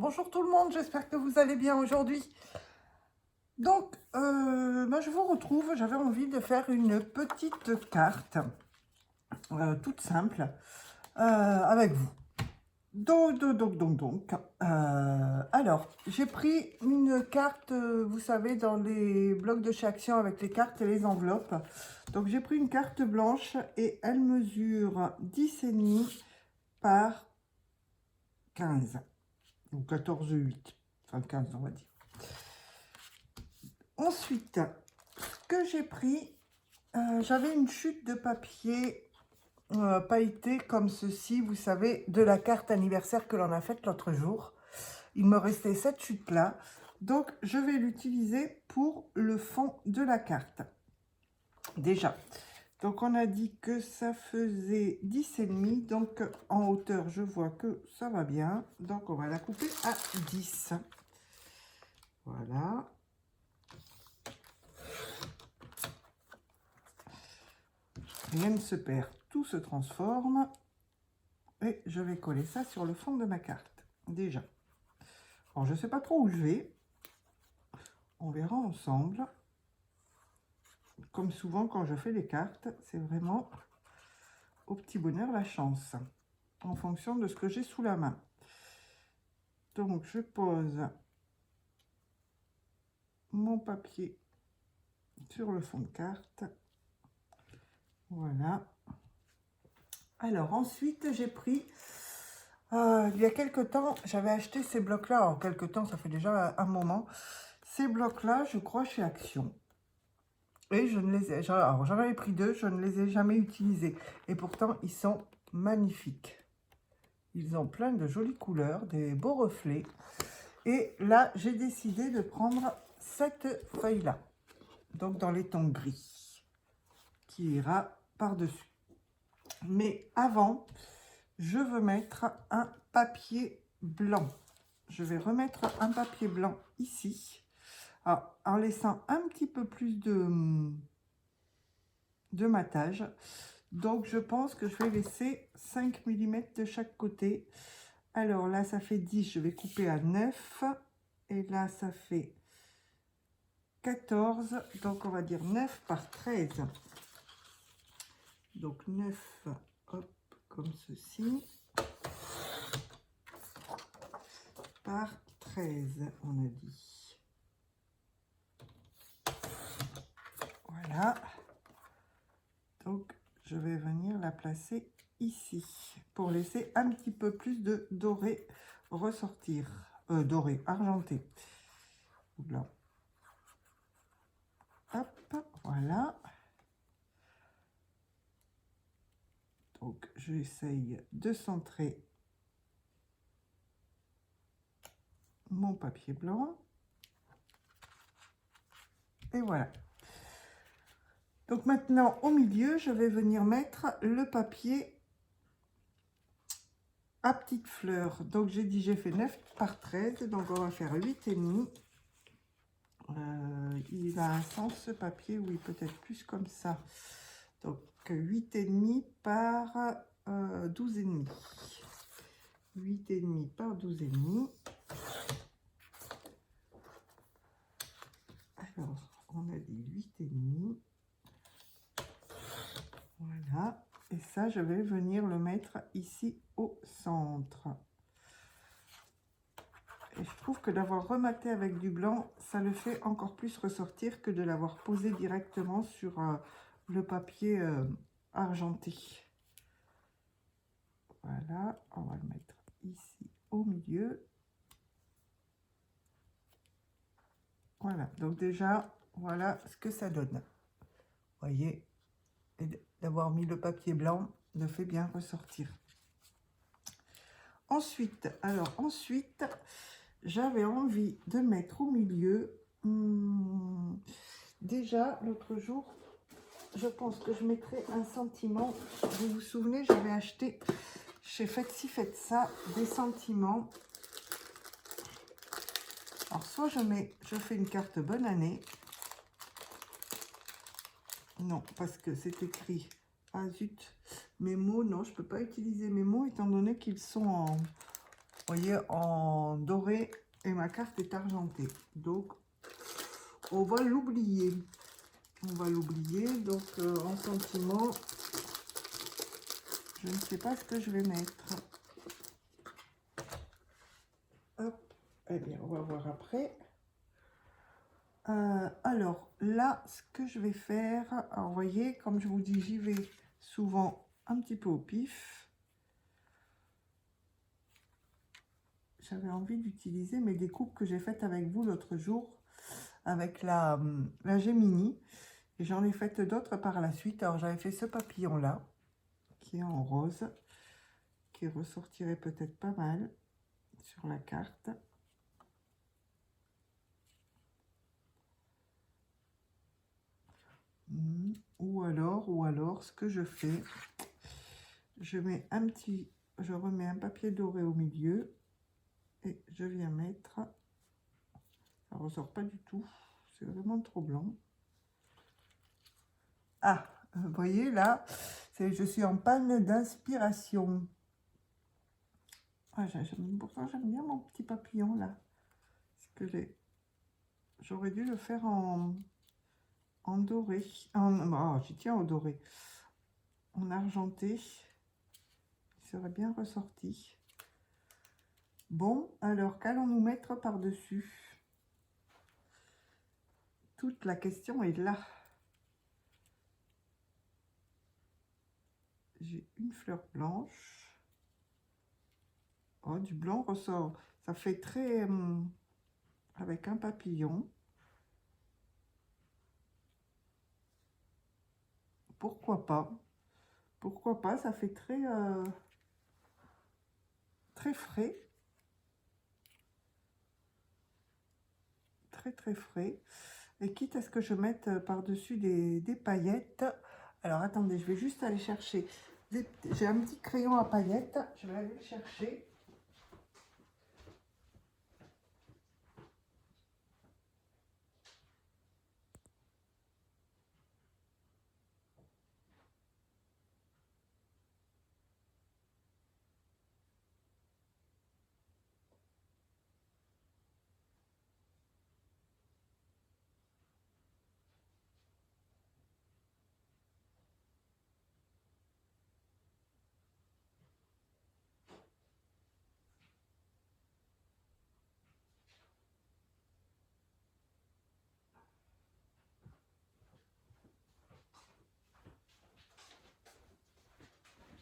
Bonjour tout le monde, j'espère que vous allez bien aujourd'hui. Donc, je vous retrouve, j'avais envie de faire une petite carte, toute simple, avec vous. Alors, j'ai pris une carte, vous savez, dans les blocs de chez Action avec les cartes et les enveloppes. Donc, j'ai pris une carte blanche et elle mesure 10,5 par 15, ou 14,8, enfin 15 on va dire. Ensuite, ce que j'ai pris, j'avais une chute de papier pailleté comme ceci, vous savez, de la carte anniversaire que l'on a faite l'autre jour. Il me restait cette chute-là, donc je vais l'utiliser pour le fond de la carte. Déjà, donc on a dit que ça faisait 10,5, donc en hauteur, je vois que ça va bien. Donc on va la couper à 10. Voilà. Rien ne se perd, tout se transforme. Et je vais coller ça sur le fond de ma carte, déjà. Alors, je ne sais pas trop où je vais. On verra ensemble. Comme souvent, quand je fais les cartes, c'est vraiment au petit bonheur la chance, en fonction de ce que j'ai sous la main. Donc, je pose mon papier sur le fond de carte. Voilà. Alors, ensuite, j'ai pris... il y a quelques temps, j'avais acheté ces blocs-là. Alors, quelques temps, ça fait déjà un moment. Ces blocs-là, je crois, chez Action. Et je ne les ai... Alors, j'en avais pris deux, je ne les ai jamais utilisés. Et pourtant, ils sont magnifiques. Ils ont plein de jolies couleurs, des beaux reflets. Et là, j'ai décidé de prendre cette feuille-là. Donc, dans les tons gris, qui ira par-dessus. Mais avant, je veux mettre un papier blanc. Je vais remettre un papier blanc ici. Alors, en laissant un petit peu plus de matage. Donc, je pense que je vais laisser 5 mm de chaque côté. Alors là, ça fait 10, je vais couper à 9. Et là, ça fait 14. Donc, on va dire 9 par 13. Donc, 9, hop, comme ceci. Par 13, on a dit. Voilà. Donc, je vais venir la placer ici pour laisser un petit peu plus de doré ressortir. Doré, argenté. Blanc. Hop, voilà. Donc, j'essaye de centrer mon papier blanc. Et voilà. Donc maintenant, au milieu, je vais venir mettre le papier à petites fleurs. Donc, j'ai dit, j'ai fait 9 par 13. Donc, on va faire 8,5. Il a un sens, ce papier. Oui, peut-être plus comme ça. Donc, 8,5 par 12,5. 8,5 par 12,5. Alors, on a dit 8,5. Voilà. Et ça, je vais venir le mettre ici au centre. Et je trouve que d'avoir rematé avec du blanc, ça le fait encore plus ressortir que de l'avoir posé directement sur le papier argenté. Voilà, on va le mettre ici au milieu. Voilà, donc déjà, voilà ce que ça donne. Vous voyez, d'avoir mis le papier blanc le fait bien ressortir. Ensuite, j'avais envie de mettre au milieu, déjà l'autre jour, je pense que je mettrai un sentiment. Vous vous souvenez, j'avais acheté chez Faites ci, faites ça des sentiments. Alors, soit je fais une carte bonne année. Non, parce que c'est écrit. Ah zut, mes mots, non, je ne peux pas utiliser mes mots étant donné qu'ils sont en voyez, en doré et ma carte est argentée. Donc, on va l'oublier. On va l'oublier. Donc, en sentiment, je ne sais pas ce que je vais mettre. Hop. Eh bien, on va voir après. Alors, là, ce que je vais faire, alors, vous voyez, comme je vous dis, j'y vais souvent un petit peu au pif. J'avais envie d'utiliser mes découpes que j'ai faites avec vous l'autre jour, avec la Gemini. Et j'en ai fait d'autres par la suite. Alors, j'avais fait ce papillon-là, qui est en rose, qui ressortirait peut-être pas mal sur la carte. Ou alors, ce que je fais, je remets un papier doré au milieu et je viens mettre, ça ressort pas du tout, c'est vraiment trop blanc. Ah, vous voyez là, je suis en panne d'inspiration. Ah, pourtant j'aime bien mon petit papillon là. J'aurais dû le faire en doré, j'y tiens au doré, en argenté, il serait bien ressorti. Bon, alors qu'allons-nous mettre par-dessus? Toute la question est là. J'ai une fleur blanche. Oh, du blanc ressort. Ça fait très... avec un papillon. Pourquoi pas? Pourquoi pas? Ça fait très... très frais. Très, très frais. Et quitte à ce que je mette par-dessus des paillettes. Alors, attendez, je vais juste aller chercher... J'ai un petit crayon à paillettes. Je vais aller le chercher.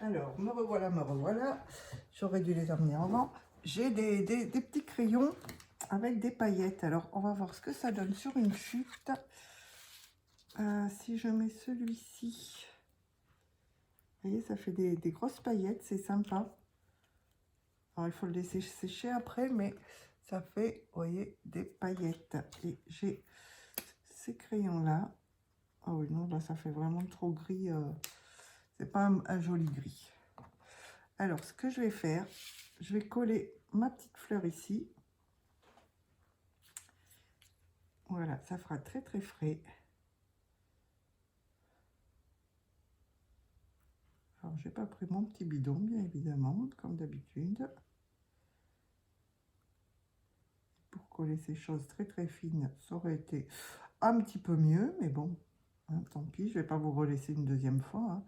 Alors, me revoilà. J'aurais dû les emmener avant. J'ai des petits crayons avec des paillettes. Alors, on va voir ce que ça donne sur une chute. Si je mets celui-ci, vous voyez, ça fait des grosses paillettes. C'est sympa. Alors, il faut le laisser sécher après, mais ça fait, vous voyez, des paillettes. Et j'ai ces crayons-là. Ah oui, non, là, ça fait vraiment trop gris. C'est pas un joli gris. Alors, ce que je vais faire, je vais coller ma petite fleur ici. Voilà, ça fera très très frais. Alors, j'ai pas pris mon petit bidon, bien évidemment, comme d'habitude. Pour coller ces choses très très fines, ça aurait été un petit peu mieux, mais bon, hein, tant pis, je vais pas vous relaisser une deuxième fois. Hein.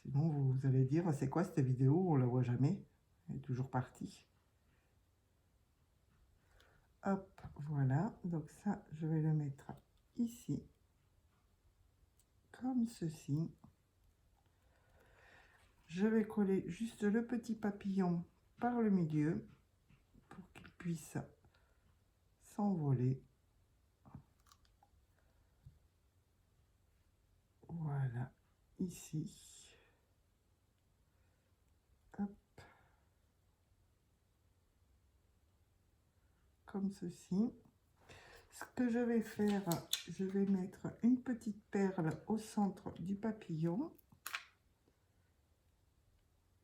Sinon, vous allez dire, c'est quoi cette vidéo? On la voit jamais. Elle est toujours partie. Hop, voilà. Donc ça, je vais le mettre ici. Comme ceci. Je vais coller juste le petit papillon par le milieu pour qu'il puisse s'envoler. Voilà, ici. Hop. Comme ceci. Ce que je vais faire, je vais mettre une petite perle au centre du papillon.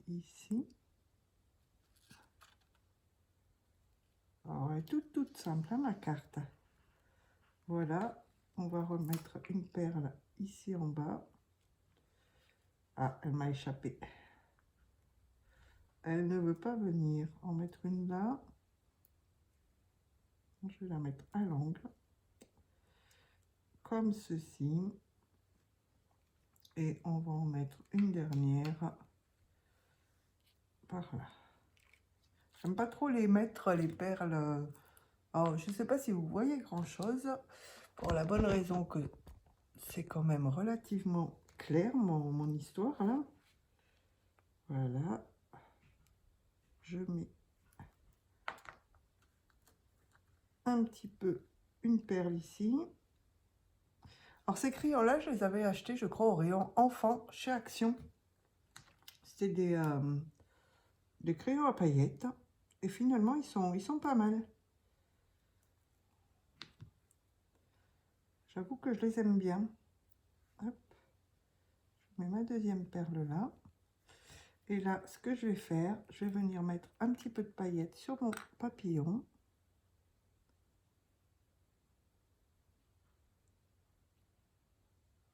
Ici. Alors, elle est toute simple, hein, ma carte. Voilà, on va remettre une perle ici en bas. Ah, elle m'a échappé. Elle ne veut pas venir. On va mettre une là. Je vais la mettre à l'angle. Comme ceci. Et on va en mettre une dernière par là. J'aime pas trop les mettre, les perles. Alors, je ne sais pas si vous voyez grand chose, pour la bonne raison que c'est quand même relativement clair, mon histoire, là. Voilà. Je mets un petit peu une perle ici. Alors, ces crayons-là, je les avais achetés, je crois, au rayon enfant chez Action. C'était des crayons à paillettes. Et finalement, ils sont pas mal. J'avoue que je les aime bien. Hop. Je mets ma deuxième perle là. Et là, ce que je vais faire, je vais venir mettre un petit peu de paillettes sur mon papillon.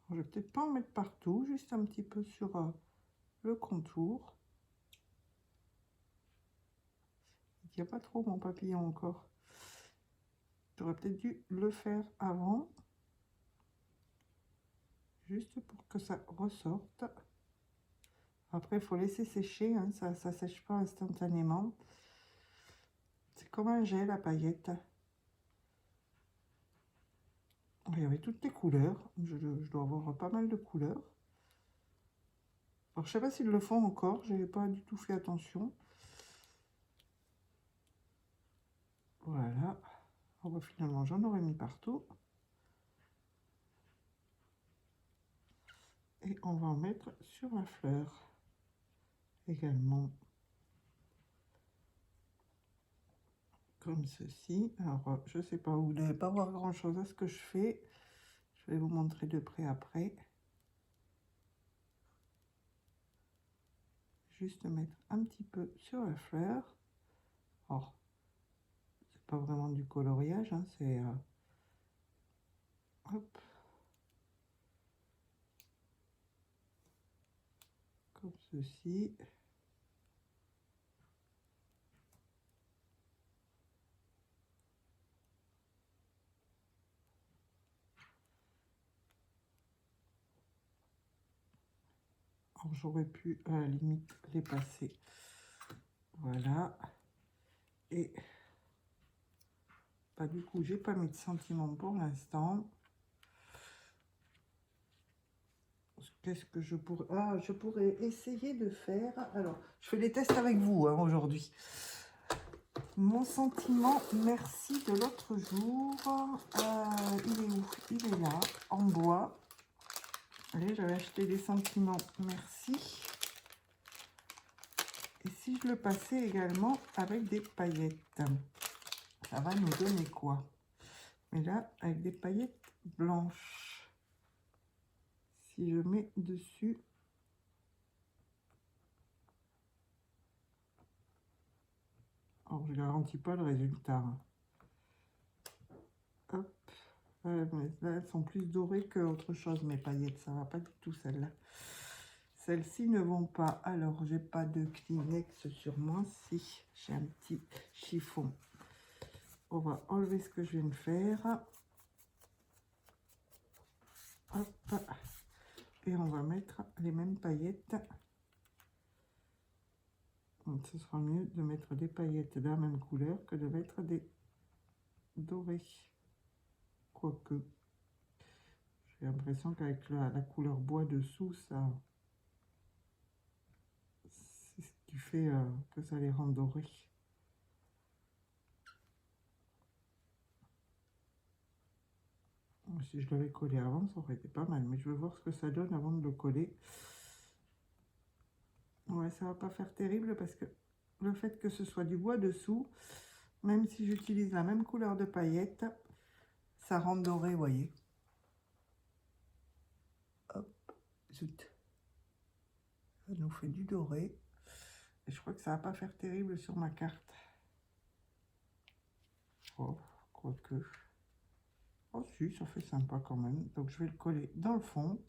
Je vais peut-être pas en mettre partout, juste un petit peu sur le contour. Il n'y a pas trop mon papillon encore. J'aurais peut-être dû le faire avant. Juste pour que ça ressorte. Après, il faut laisser sécher, hein, ça ne sèche pas instantanément. C'est comme un gel à paillettes. Il y avait toutes les couleurs. Je dois avoir pas mal de couleurs. Alors, je sais pas s'ils le font encore. Je n'avais pas du tout fait attention. Voilà. Alors, finalement, j'en aurais mis partout. Et on va en mettre sur la fleur également. Comme ceci. Alors, je sais pas, vous n'allez pas voir grand chose à ce que je fais. Je vais vous montrer de près après. Juste mettre un petit peu sur la fleur. Alors, c'est pas vraiment du coloriage, hein, c'est hop, comme ceci. Alors, j'aurais pu à la limite les passer. Voilà. Et bah, du coup, j'ai pas mis de sentiment pour l'instant. Qu'est-ce que je pourrais... Ah, je pourrais essayer de faire... Alors, je fais les tests avec vous hein, aujourd'hui. Mon sentiment merci de l'autre jour. Il est où? Il est là, en bois. Allez, j'avais acheté des sentiments merci. Et si je le passais également avec des paillettes, ça va nous donner quoi? Mais là, avec des paillettes blanches. Si je mets dessus... Alors, je ne garantis pas le résultat. Hop. Mais là, elles sont plus dorées que autre chose, mes paillettes. Ça va pas du tout, celle-là. Celles-ci ne vont pas. Alors, j'ai pas de Kleenex sur moi. Si, j'ai un petit chiffon. On va enlever ce que je viens de faire. Hop. Et on va mettre les mêmes paillettes. Donc, ce sera mieux de mettre des paillettes de la même couleur que de mettre des dorés. Quoique, j'ai l'impression qu'avec la couleur bois dessous, ça... c'est ce qui fait que ça les rend dorés. Si je l'avais collé avant, ça aurait été pas mal. Mais je vais voir ce que ça donne avant de le coller. Ouais, ça va pas faire terrible parce que le fait que ce soit du bois dessous, même si j'utilise la même couleur de paillettes, ça rend doré, vous voyez. Hop, zut. Ça nous fait du doré. Et je crois que ça va pas faire terrible sur ma carte. Oh, quoique. Oh si, ça fait sympa quand même. Donc je vais le coller dans le fond.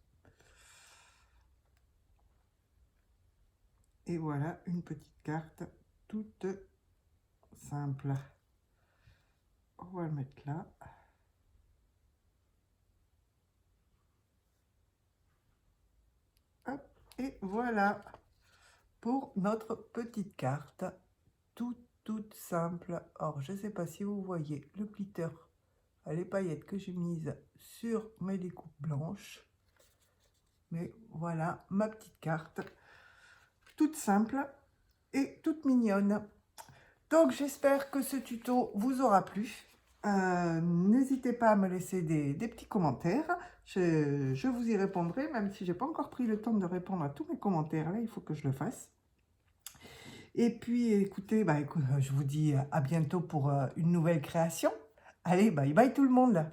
Et voilà une petite carte toute simple. On va le mettre là. Hop, et voilà pour notre petite carte toute simple. Or, je ne sais pas si vous voyez le glitter, les paillettes que j'ai mises sur mes découpes blanches. Mais voilà ma petite carte, toute simple et toute mignonne. Donc j'espère que ce tuto vous aura plu. N'hésitez pas à me laisser des petits commentaires. Je vous y répondrai, même si j'ai pas encore pris le temps de répondre à tous mes commentaires. Là, il faut que je le fasse. Et puis, écoutez, je vous dis à bientôt pour une nouvelle création. Allez, bye bye tout le monde.